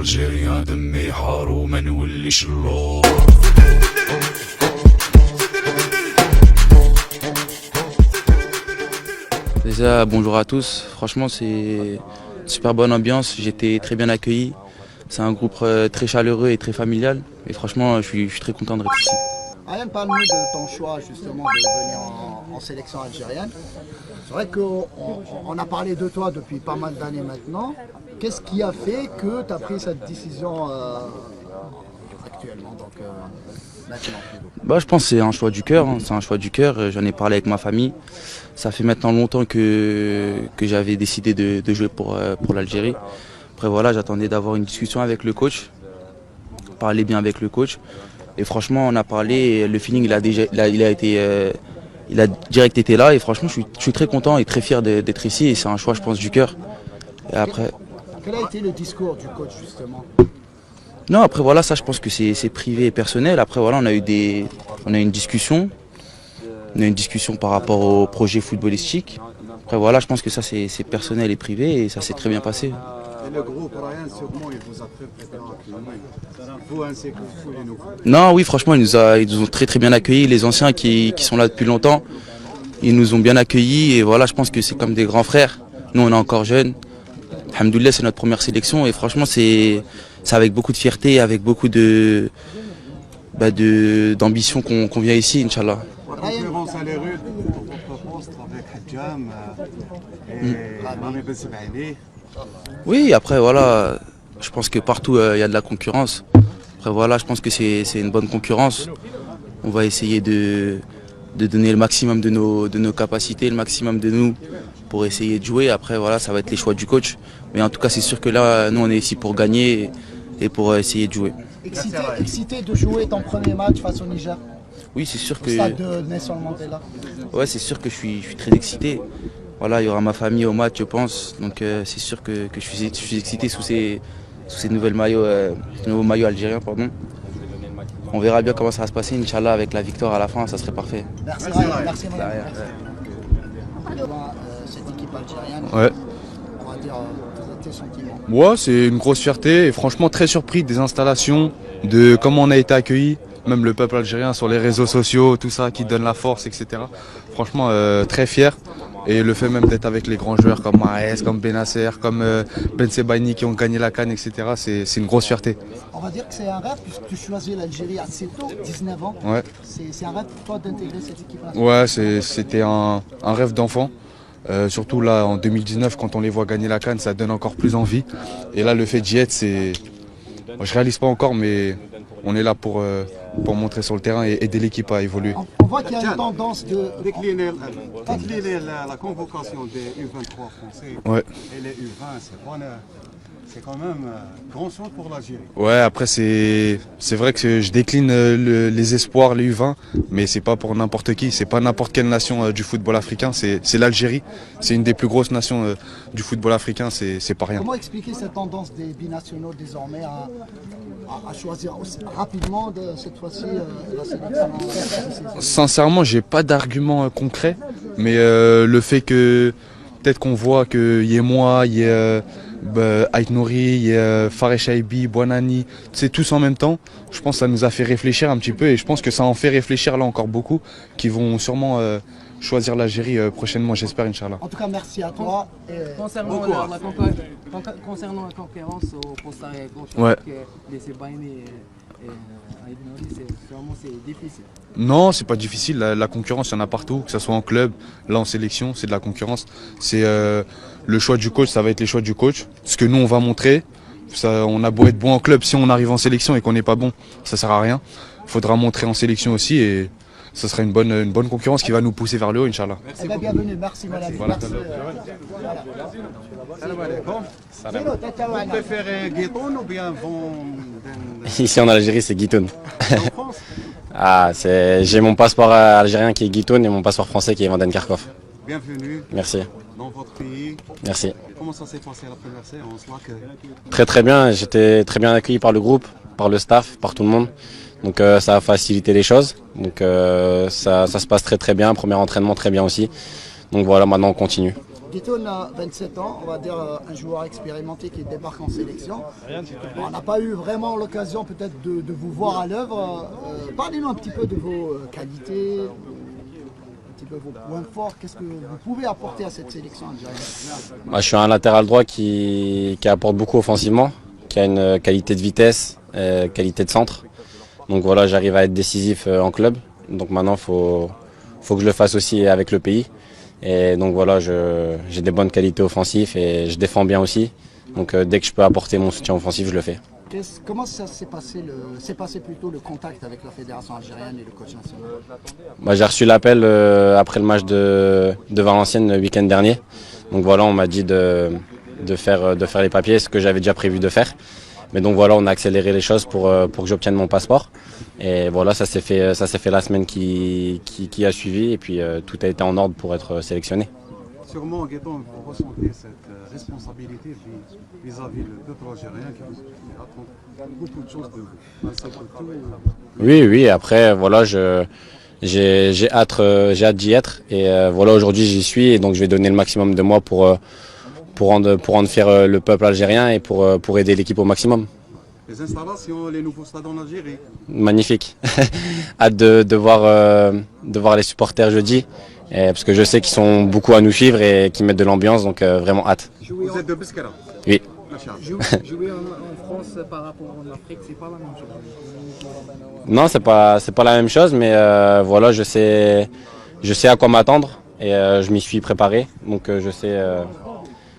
الجيريان دمي حار وما نوليش اللور. Déjà, bonjour à tous. Franchement, c'est une super bonne ambiance. J'étais très bien accueilli. C'est un groupe très chaleureux et très familial. Et franchement, je suis très content d'être ici. Ryan, parle-nous de ton choix justement de venir en sélection algérienne. C'est vrai qu'on a parlé de toi depuis pas mal d'années maintenant. Qu'est-ce qui a fait que tu as pris cette décision actuellement, donc maintenant? Je pense que c'est un choix du cœur. C'est un choix du cœur. J'en ai parlé avec ma famille. Ça fait maintenant longtemps que j'avais décidé de jouer pour l'Algérie. Après voilà, j'attendais d'avoir une discussion avec le coach, parler bien avec le coach. Et franchement, on a parlé. Et le feeling, il a direct été là. Et franchement, je suis très content et très fier d'être ici. Et c'est un choix, je pense, du cœur. Et après. Quel a été le discours du coach justement? Non, après voilà, ça, je pense que c'est privé et personnel. Après voilà, on a eu une discussion. On a eu une discussion par rapport au projet footballistique. Après voilà, je pense que ça c'est personnel et privé et ça s'est très bien passé. Et le groupe Ryan, sûrement, il vous a très bien accueilli. Vous ainsi que tous les nouveaux. Non, oui, franchement, ils nous ont très bien accueillis. Les anciens qui sont là depuis longtemps, ils nous ont bien accueillis. Et voilà, je pense que c'est comme des grands frères. Nous, on est encore jeunes. Alhamdoulilah, c'est notre première sélection. Et franchement, c'est avec beaucoup de fierté, avec beaucoup d'ambition qu'on vient ici, Inch'Allah. La concurrence, elle est rude pour votre poste avec Hadjam et Rami Bensibani. Oui, après voilà, je pense que partout il y a de la concurrence. Après voilà, je pense que c'est une bonne concurrence. On va essayer de donner le maximum de nos capacités, le maximum de nous pour essayer de jouer. Après voilà, ça va être les choix du coach. Mais en tout cas, c'est sûr que là, nous on est ici pour gagner et pour essayer de jouer. Excité de jouer ton premier match face au Niger? Oui, c'est sûr Au que. stade de Nelson Mandela. Ouais, c'est sûr que je suis très excité. Voilà, il y aura ma famille au match, je pense. Donc c'est sûr que je suis excité sous ces nouveaux maillots algériens, pardon. On verra bien comment ça va se passer, Inch'Allah, avec la victoire à la fin, ça serait parfait. Merci Ryan, merci Ryan. Cette équipe algérienne, Ouais. on va dire tes sentiments. Moi, c'est une grosse fierté et franchement très surpris des installations, de comment on a été accueillis, même le peuple algérien sur les réseaux sociaux, tout ça qui donne la force, etc. Franchement, très fier. Et le fait même d'être avec les grands joueurs comme Mahrez, comme Benasser, comme Bensibani qui ont gagné la CAN, etc. C'est une grosse fierté. On va dire que c'est un rêve puisque tu choisis l'Algérie assez tôt, 19 ans. Ouais, C'est un rêve pour toi d'intégrer cette équipe-là. ouais, c'était un rêve d'enfant. Surtout là en 2019 quand on les voit gagner la CAN, ça donne encore plus envie. Et là le fait d'y être, je réalise pas encore, mais on est là pour montrer sur le terrain et aider l'équipe à évoluer. On voit qu'il y a une tendance de... Décliner la convocation des U23 français Ouais. et les U20, c'est quand même grand chose pour l'Algérie. Ouais, après c'est vrai que je décline les espoirs, les U20, mais c'est pas pour n'importe qui, c'est pas n'importe quelle nation du football africain, c'est l'Algérie, c'est une des plus grosses nations du football africain, c'est pas rien. Comment expliquer cette tendance des binationaux désormais à choisir aussi rapidement cette fois-ci la sélection? Sincèrement, j'ai pas d'argument concret, mais le fait que peut-être qu'on voit qu'il y ait moi, il y ait Ait Nouri, il y a Fares Chaibi, Bouanani, c'est tous en même temps. Je pense que ça nous a fait réfléchir un petit peu et je pense que ça en fait réfléchir là encore beaucoup qui vont sûrement choisir l'Algérie prochainement, j'espère, Inch'Allah. En tout cas, merci à toi. Concernant concernant la concurrence au poste arrière gauche, Ouais. les Sebaini et Ait Nouri, c'est difficile. Non, c'est pas difficile. La concurrence, il y en a partout, que ce soit en club, là en sélection, c'est de la concurrence. C'est le choix du coach, ça va être les choix du coach. Ce que nous, on va montrer. Ça, on a beau être bon en club, si on arrive en sélection et qu'on n'est pas bon, ça sert à rien. Il faudra montrer en sélection aussi et ça sera une bonne concurrence qui va nous pousser vers le haut, Inch'Allah. Eh bien, bienvenue, merci madame. Voilà. Merci. Vous préférez Guitoun ou bien Ici en Algérie, c'est Guitoun. en France? J'ai mon passeport algérien qui est Guitoun et mon passeport français qui est Vanden Karkov. Bienvenue Merci, dans votre pays. merci. Comment ça s'est passé la première séance? Très bien, j'étais très bien accueilli par le groupe, par le staff, par tout le monde. Donc ça a facilité les choses. Donc ça se passe très bien, premier entraînement très bien aussi. Donc voilà, maintenant on continue. Guitoun a 27 ans, on va dire un joueur expérimenté qui débarque en sélection. Bon, on n'a pas eu vraiment l'occasion peut-être de vous voir à l'œuvre. Parlez-nous un petit peu de vos qualités, un petit peu vos points forts. Qu'est-ce que vous pouvez apporter à cette sélection algérienne? Je suis un latéral droit qui apporte beaucoup offensivement, qui a une qualité de vitesse, qualité de centre. Donc voilà, j'arrive à être décisif en club. Donc maintenant, faut que je le fasse aussi avec le pays. Et donc voilà, j'ai des bonnes qualités offensives et je défends bien aussi. Donc dès que je peux apporter mon soutien offensif, je le fais. Comment ça s'est passé, plutôt le contact avec la fédération algérienne et le coach national? J'ai reçu l'appel après le match de Valenciennes le week-end dernier. Donc voilà, on m'a dit de faire les papiers, ce que j'avais déjà prévu de faire. Mais donc voilà, on a accéléré les choses pour que j'obtienne mon passeport. Et voilà, ça s'est fait la semaine qui a suivi et puis tout a été en ordre pour être sélectionné. Sûrement, Gaëtan, vous ressentez cette responsabilité vis-à-vis du peuple algérien qui attend beaucoup de choses de vous. Oui, après, voilà, j'ai hâte d'y être. Et voilà, aujourd'hui, j'y suis et donc je vais donner le maximum de moi pour rendre fier le peuple algérien et pour aider l'équipe au maximum. Les installations, les nouveaux stades en Algérie. Magnifique. Hâte de voir les supporters jeudi. Parce que je sais qu'ils sont beaucoup à nous suivre et qu'ils mettent de l'ambiance, donc vraiment hâte. Vous êtes de Biskra? Oui. Jouer en France par rapport en Afrique, c'est pas la même chose. Non, c'est pas la même chose, mais voilà, je sais à quoi m'attendre et je m'y suis préparé, donc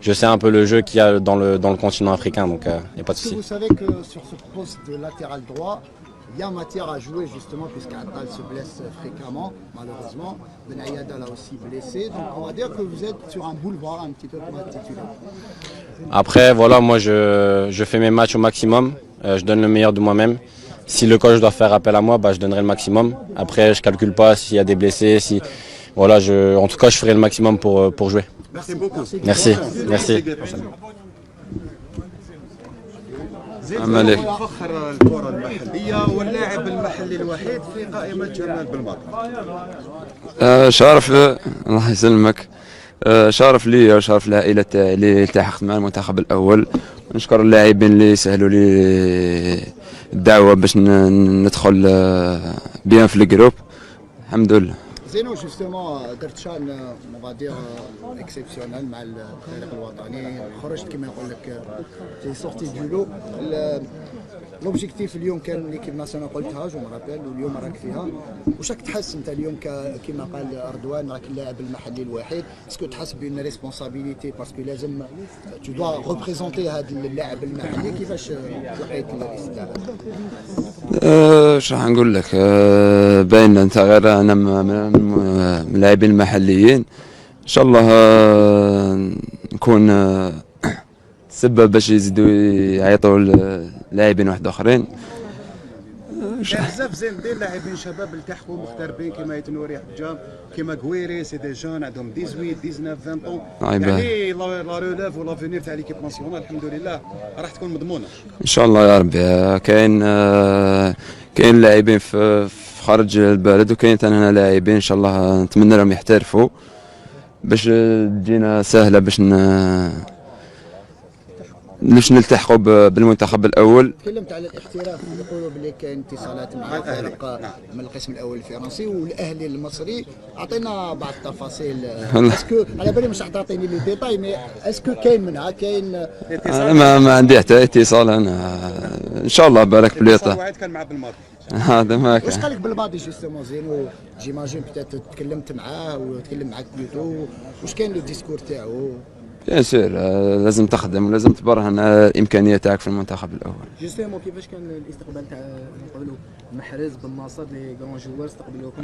je sais un peu le jeu qu'il y a dans le continent africain, donc il n'y a pas de souci. Vous savez que sur ce poste de latéral droit, il y a matière à jouer justement puisqu'Atal se blesse fréquemment, malheureusement. Ben Ayada l'a aussi blessé, donc on va dire que vous êtes sur un boulevard un petit peu pour être titulaire. Après, voilà, moi je fais mes matchs au maximum, je donne le meilleur de moi-même. Si le coach doit faire appel à moi, je donnerai le maximum. Après, je calcule pas s'il y a des blessés, voilà, en tout cas, je ferai le maximum pour jouer. Merci beaucoup. Merci. زين فخر الكرة المحلية واللاعب المحلي الوحيد في قائمة جمال بالماضي. شرف الله يسلمك. شرف لي وشرف العائلة تاعي اللي التحقت مع المنتخب الأول. نشكر اللاعبين اللي سهلوا لي الدعوة باش ندخل بيان في الجروب. الحمد لله. زينو جوستومون درت شان on va dire exceptionnel مع الفريق الوطني، خرجت كما نقول لك في سورتي دو لو. لوبجيكتيف اليوم كان ليكيب ناسيونال قلتها جو مرابيل واليوم راك فيها. واش راك تحس انت اليوم كما قال اردوان راك اللاعب المحلي الوحيد؟ اسكو تحس بان ريسبونسابيلتي باسكو لازم تو دوا ريبريزونتي هذا اللاعب المحلي؟ كيفاش لقيت الاستدعاء؟ اش راح نقول لك؟ باين انت غير انا من اللاعبين المحليين ان شاء الله نكون سبب باش يزيدوا يعيطوا لاعبين واحد اخرين. بزاف زين ديال لاعبين شباب التحقوا مغتربين كما يتنوري حجام كما كويري سي دي جون عندهم 18 19 20 طون، يعني لا ريليف ولا فينير تاع ليكيب ناسيونال الحمد لله راح تكون مضمونه ان شاء الله يا ربي. كاين لاعبين في خارج البلد وكاين هنا لاعبين ان شاء الله نتمنى لهم يحترفوا باش تجينا سهله باش نلتحقوا بالمنتخب الاول. تكلمت على الاحتراف، يقولوا بلي كاين اتصالات مع فرق من القسم الاول الفرنسي والاهلي المصري. اعطينا بعض التفاصيل. اسكو على بالي مش تعطيني لي ديتاي، مي اسكو كاين منها كاين؟ انا ما عندي حتى اتصال. انا ان شاء الله بارك بليطه. وعد كان مع بالماضي هذا ما كان. واش قال لك بالماضي جوستومون زينو؟ جيماجين بتات تكلمت معاه وتكلم معاك بلوتو، واش كاين لو ديسكور تاعو؟ بيان سور لازم تخدم ولازم تبرهن الامكانيه تاعك في المنتخب الاول. جوستومون كيفاش كان الاستقبال تاع نقولوا محرز بالناصر لي كرون جوار استقبلوكم؟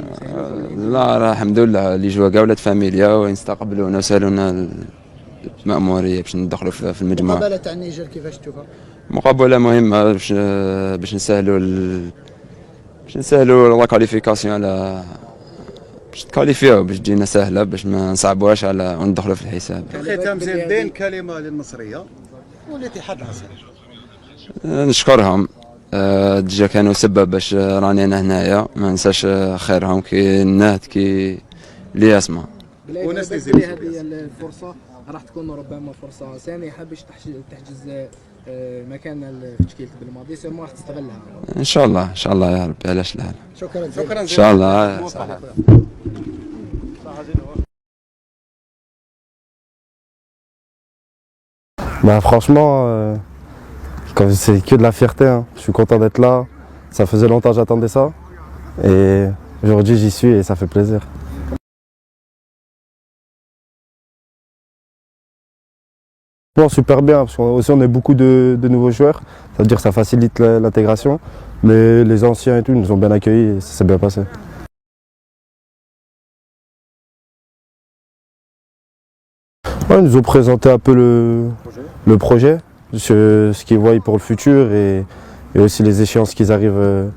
لا راه الحمد لله اللي جوا كاع ولاد فاميليا ويستقبلونا وسالونا المأموريه باش ندخلوا في المجموعه. المقابله تاع النيجر كيفاش تشوفها؟ مقابله مهمه باش نسهلوا لا كاليفيكاسيون على باش تكاليفيو باش تجينا سهله باش ما نصعبوهاش على وندخلوا في الحساب. الختام زين دين كلمه للمصريه والاتحاد العسكري. نشكرهم ديجا كانوا سبب باش راني انا هنايا، ما ننساش خيرهم كي النهد كي اللي يسمع. وناس هذه الفرصه راح تكون ربما فرصه سانحه باش تحجز مكان في تشكيله بالماضي، سيرمون راح تستغلها. ان شاء الله ان شاء الله يا ربي، علاش لا. شكرا ان شاء الله. Bah franchement, c'est que de la fierté, hein. Je suis content d'être là. Ça faisait longtemps que j'attendais ça. Et aujourd'hui j'y suis et ça fait plaisir. Bon, super bien, parce qu'aussi on est beaucoup de nouveaux joueurs. Ça veut dire que ça facilite l'intégration. Mais les anciens et tout, ils nous ont bien accueillis et ça s'est bien passé. Ouais, ils nous ont présenté un peu le projet, ce qu'ils voient pour le futur et aussi les échéances qui arrivent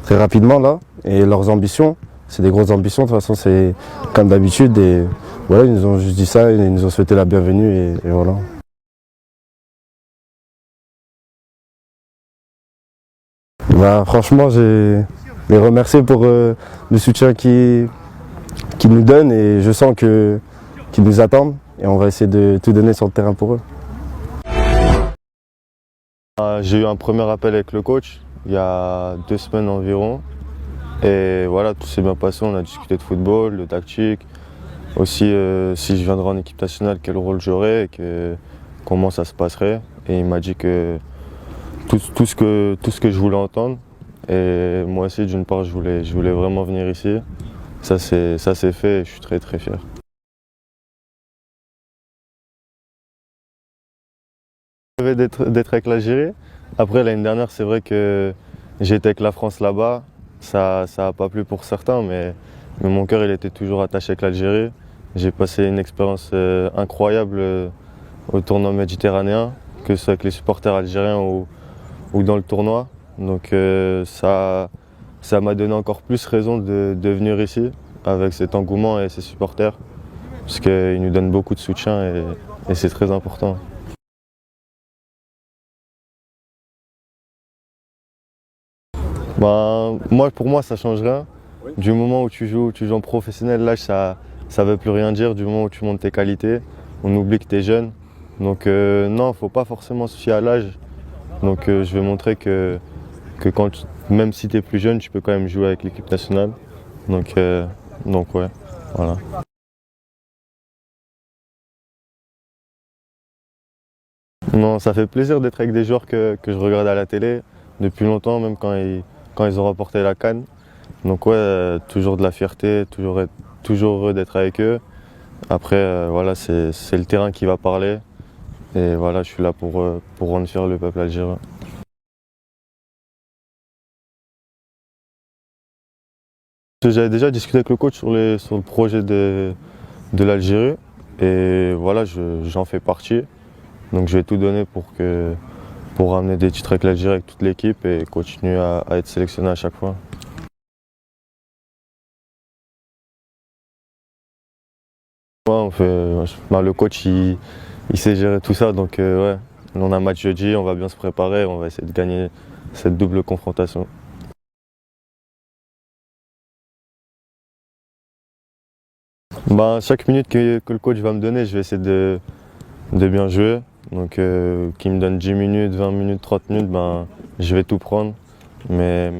très rapidement là et leurs ambitions. C'est des grosses ambitions, de toute façon c'est comme d'habitude et voilà, ils nous ont juste dit ça, ils nous ont souhaité la bienvenue et voilà. Bah, franchement, je les remercie pour le soutien qu'ils nous donnent et je sens qu'ils nous attendent et on va essayer de tout donner sur le terrain pour eux. J'ai eu un premier appel avec le coach il y a 2 semaines environ et voilà, tout s'est bien passé, on a discuté de football, de tactique, aussi si je viendrais en équipe nationale, quel rôle j'aurais et comment ça se passerait. Et il m'a dit que tout ce que je voulais entendre et moi aussi d'une part je voulais vraiment venir ici. Ça s'est fait et je suis très très fier. D'être avec l'Algérie. Après l'année dernière c'est vrai que j'étais avec la France là-bas, ça n'a pas plu pour certains mais mon cœur il était toujours attaché avec l'Algérie. J'ai passé une expérience incroyable au tournoi méditerranéen, que ce soit avec les supporters algériens ou dans le tournoi. Donc ça m'a donné encore plus raison de venir ici avec cet engouement et ces supporters parce qu'ils nous donnent beaucoup de soutien et c'est très important. Ben, pour moi ça change rien. Du moment où tu joues en professionnel, l'âge ça veut plus rien dire. Du moment où tu montes tes qualités, on oublie que tu es jeune. Donc non, faut pas forcément se fier à l'âge. Donc je vais montrer que même si tu es plus jeune, tu peux quand même jouer avec l'équipe nationale. Donc ouais, voilà. Non, ça fait plaisir d'être avec des joueurs que je regarde à la télé depuis longtemps, même quand ils ont remporté la CAN. Donc ouais, toujours de la fierté, toujours heureux d'être avec eux. Après, voilà, c'est le terrain qui va parler. Et voilà, je suis là pour rendre fier le peuple algérien. J'avais déjà discuté avec le coach sur le projet de l'Algérie. Et voilà, j'en fais partie. Donc je vais tout donner pour ramener des titres avec l'Algérie, avec toute l'équipe et continuer à être sélectionné à chaque fois. Ouais, le coach il sait gérer tout ça, donc ouais, on a un match jeudi, on va bien se préparer, on va essayer de gagner cette double confrontation. Chaque minute que le coach va me donner, je vais essayer de bien jouer. Donc qu'il me donne 10 minutes, 20 minutes, 30 minutes, je vais tout prendre. Mais